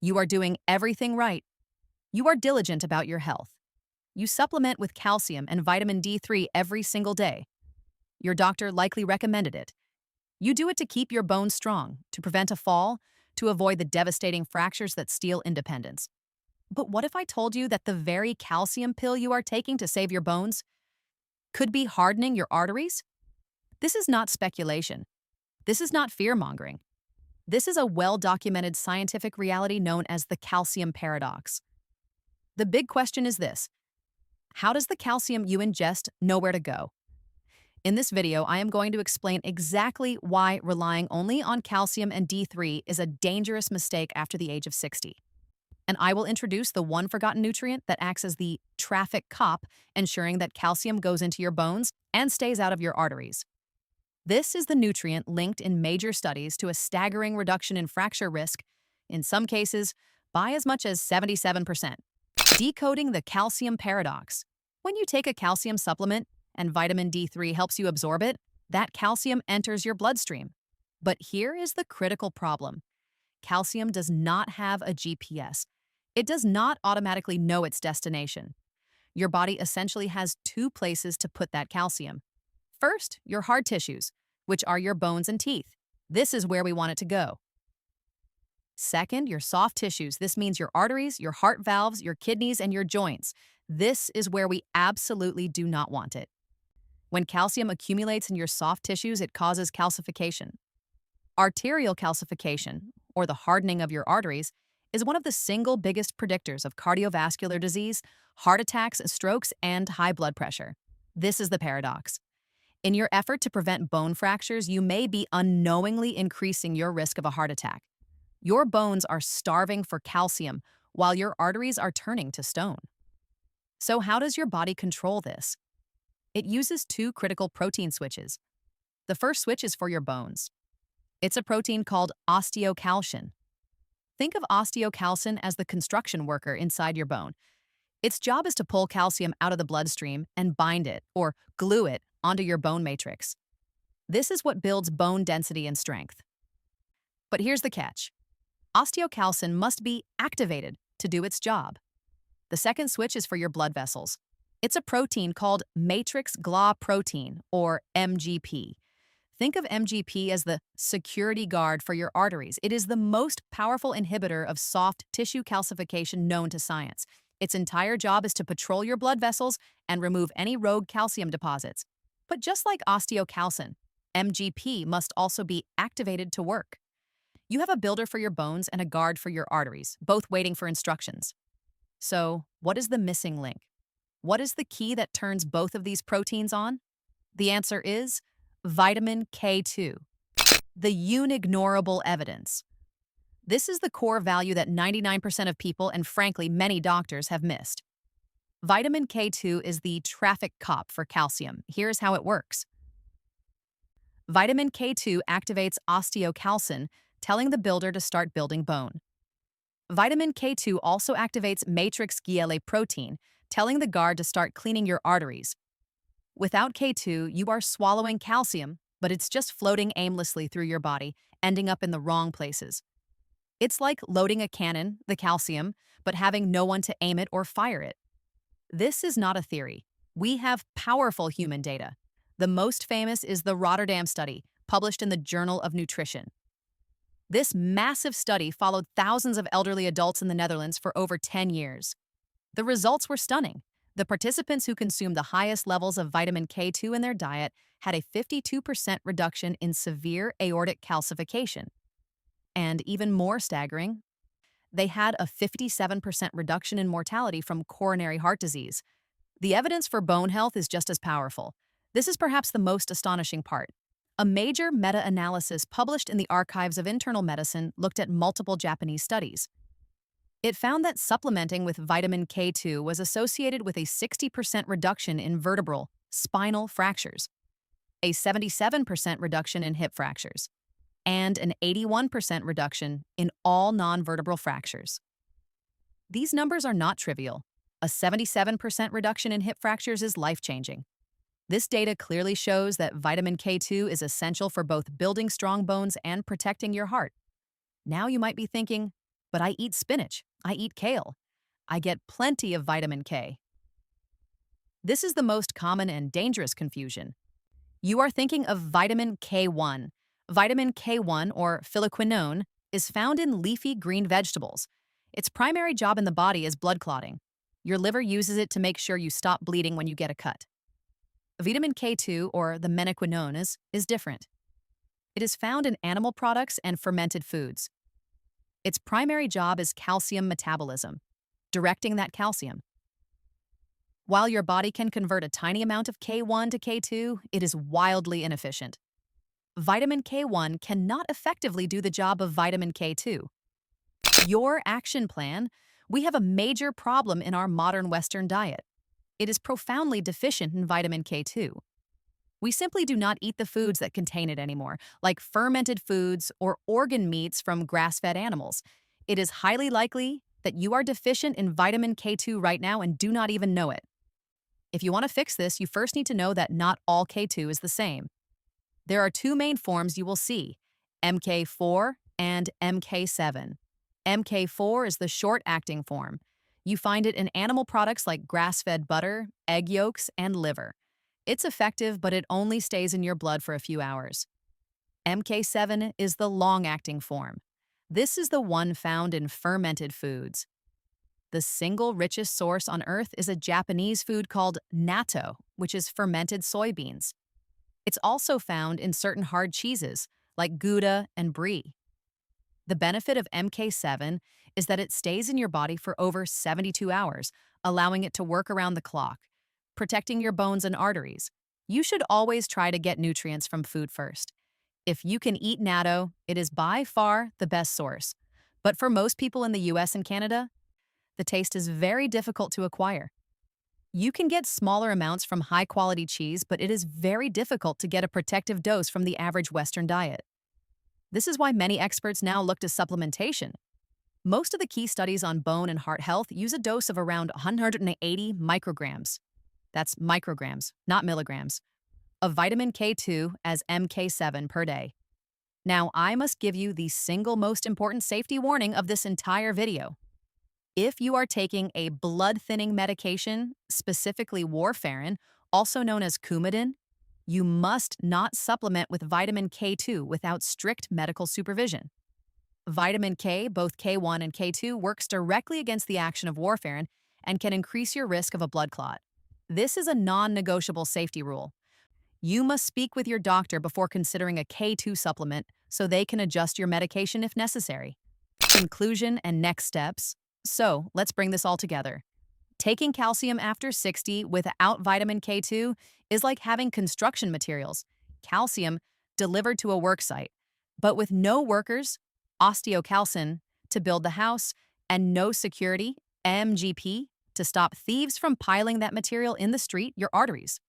You are doing everything right. You are diligent about your health. You supplement with calcium and vitamin D3 every single day. Your doctor likely recommended it. You do it to keep your bones strong, to prevent a fall, to avoid the devastating fractures that steal independence. But what if I told you that the very calcium pill you are taking to save your bones could be hardening your arteries? This is not speculation. This is not fear-mongering. This is a well-documented scientific reality known as the calcium paradox. The big question is this: how does the calcium you ingest know where to go? In this video, I am going to explain exactly why relying only on calcium and D3 is a dangerous mistake after the age of 60. And I will introduce the one forgotten nutrient that acts as the traffic cop, ensuring that calcium goes into your bones and stays out of your arteries. This is the nutrient linked in major studies to a staggering reduction in fracture risk, in some cases by as much as 77%. Decoding the calcium paradox. When you take a calcium supplement and vitamin D3 helps you absorb it, that calcium enters your bloodstream. But here is the critical problem. Calcium does not have a GPS. It does not automatically know its destination. Your body essentially has two places to put that calcium. First, your hard tissues, which are your bones and teeth. This is where we want it to go. Second, your soft tissues. This means your arteries, your heart valves, your kidneys, and your joints. This is where we absolutely do not want it. When calcium accumulates in your soft tissues, it causes calcification. Arterial calcification, or the hardening of your arteries, is one of the single biggest predictors of cardiovascular disease, heart attacks, strokes, and high blood pressure. This is the paradox. In your effort to prevent bone fractures, you may be unknowingly increasing your risk of a heart attack. Your bones are starving for calcium while your arteries are turning to stone. So how does your body control this? It uses two critical protein switches. The first switch is for your bones. It's a protein called osteocalcin. Think of osteocalcin as the construction worker inside your bone. Its job is to pull calcium out of the bloodstream and bind it, or glue it, onto your bone matrix. This is what builds bone density and strength. But here's the catch. Osteocalcin must be activated to do its job. The second switch is for your blood vessels. It's a protein called Matrix Gla Protein, or MGP. Think of MGP as the security guard for your arteries. It is the most powerful inhibitor of soft tissue calcification known to science. Its entire job is to patrol your blood vessels and remove any rogue calcium deposits. But just like osteocalcin, MGP must also be activated to work. You have a builder for your bones and a guard for your arteries, both waiting for instructions. So, what is the missing link? What is the key that turns both of these proteins on? The answer is vitamin K2, the unignorable evidence. This is the core value that 99% of people, and frankly, many doctors, have missed. Vitamin K2 is the traffic cop for calcium. Here's how it works. Vitamin K2 activates osteocalcin, telling the builder to start building bone. Vitamin K2 also activates Matrix Gla Protein, telling the guard to start cleaning your arteries. Without K2, you are swallowing calcium, but it's just floating aimlessly through your body, ending up in the wrong places. It's like loading a cannon, the calcium, but having no one to aim it or fire it. This is not a theory. We have powerful human data. The most famous is the Rotterdam study, published in the Journal of Nutrition. This massive study followed thousands of elderly adults in the Netherlands for over 10 years. The results were stunning. The participants who consumed the highest levels of vitamin K2 in their diet had a 52% reduction in severe aortic calcification. And even more staggering, they had a 57% reduction in mortality from coronary heart disease. The evidence for bone health is just as powerful. This is perhaps the most astonishing part. A major meta-analysis published in the Archives of Internal Medicine looked at multiple Japanese studies. It found that supplementing with vitamin K2 was associated with a 60% reduction in vertebral, spinal fractures, a 77% reduction in hip fractures, and an 81% reduction in all non-vertebral fractures. These numbers are not trivial. A 77% reduction in hip fractures is life-changing. This data clearly shows that vitamin K2 is essential for both building strong bones and protecting your heart. Now you might be thinking, but I eat spinach. I eat kale. I get plenty of vitamin K. This is the most common and dangerous confusion. You are thinking of vitamin K1. Vitamin K1, or phylloquinone, is found in leafy green vegetables. Its primary job in the body is blood clotting. Your liver uses it to make sure you stop bleeding when you get a cut. Vitamin K2, or the menaquinone, is different. It is found in animal products and fermented foods. Its primary job is calcium metabolism, directing that calcium. While your body can convert a tiny amount of K1 to K2, it is wildly inefficient. Vitamin K1 cannot effectively do the job of vitamin K2. Your action plan: we have a major problem in our modern Western diet. It is profoundly deficient in vitamin K2. We simply do not eat the foods that contain it anymore, like fermented foods or organ meats from grass-fed animals. It is highly likely that you are deficient in vitamin K2 right now and do not even know it. If you want to fix this, you first need to know that not all K2 is the same. There are two main forms you will see: MK4 and MK7. MK4 is the short-acting form. You find it in animal products like grass-fed butter, egg yolks, and liver. It's effective, but it only stays in your blood for a few hours. MK7 is the long-acting form. This is the one found in fermented foods. The single richest source on Earth is a Japanese food called natto, which is fermented soybeans. It's also found in certain hard cheeses, like Gouda and Brie. The benefit of MK7 is that it stays in your body for over 72 hours, allowing it to work around the clock, protecting your bones and arteries. You should always try to get nutrients from food first. If you can eat natto, it is by far the best source. But for most people in the US and Canada, the taste is very difficult to acquire. You can get smaller amounts from high-quality cheese, but it is very difficult to get a protective dose from the average Western diet. This is why many experts now look to supplementation. Most of the key studies on bone and heart health use a dose of around 180 micrograms. That's micrograms, not milligrams, of vitamin K2 as MK7 per day. Now, I must give you the single most important safety warning of this entire video. If you are taking a blood-thinning medication, specifically warfarin, also known as Coumadin, you must not supplement with vitamin K2 without strict medical supervision. Vitamin K, both K1 and K2, works directly against the action of warfarin and can increase your risk of a blood clot. This is a non-negotiable safety rule. You must speak with your doctor before considering a K2 supplement so they can adjust your medication if necessary. Conclusion and next steps. So, let's bring this all together. Taking calcium after 60 without vitamin K2 is like having construction materials, calcium delivered to a work site, but with no workers, osteocalcin, to build the house, and no security, MGP, to stop thieves from piling that material in the street, your arteries.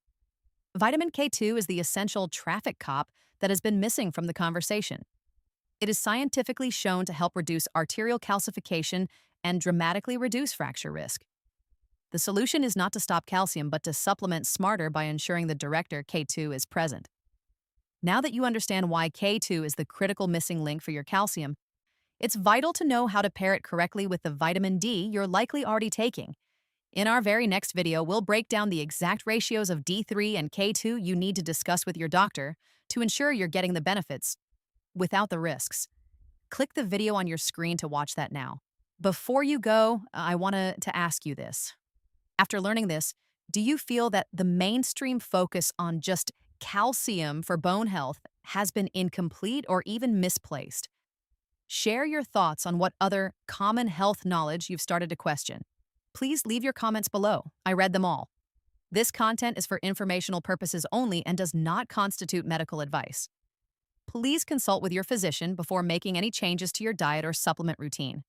Vitamin K2 is the essential traffic cop that has been missing from the conversation. It is scientifically shown to help reduce arterial calcification and dramatically reduce fracture risk. The solution is not to stop calcium, but to supplement smarter by ensuring the director K2 is present. Now that you understand why K2 is the critical missing link for your calcium, it's vital to know how to pair it correctly with the vitamin D you're likely already taking. In our very next video, we'll break down the exact ratios of D3 and K2 you need to discuss with your doctor to ensure you're getting the benefits without the risks. Click the video on your screen to watch that now. Before you go, I want to ask you this. After learning this, do you feel that the mainstream focus on just calcium for bone health has been incomplete or even misplaced? Share your thoughts on what other common health knowledge you've started to question. Please leave your comments below. I read them all. This content is for informational purposes only and does not constitute medical advice. Please consult with your physician before making any changes to your diet or supplement routine.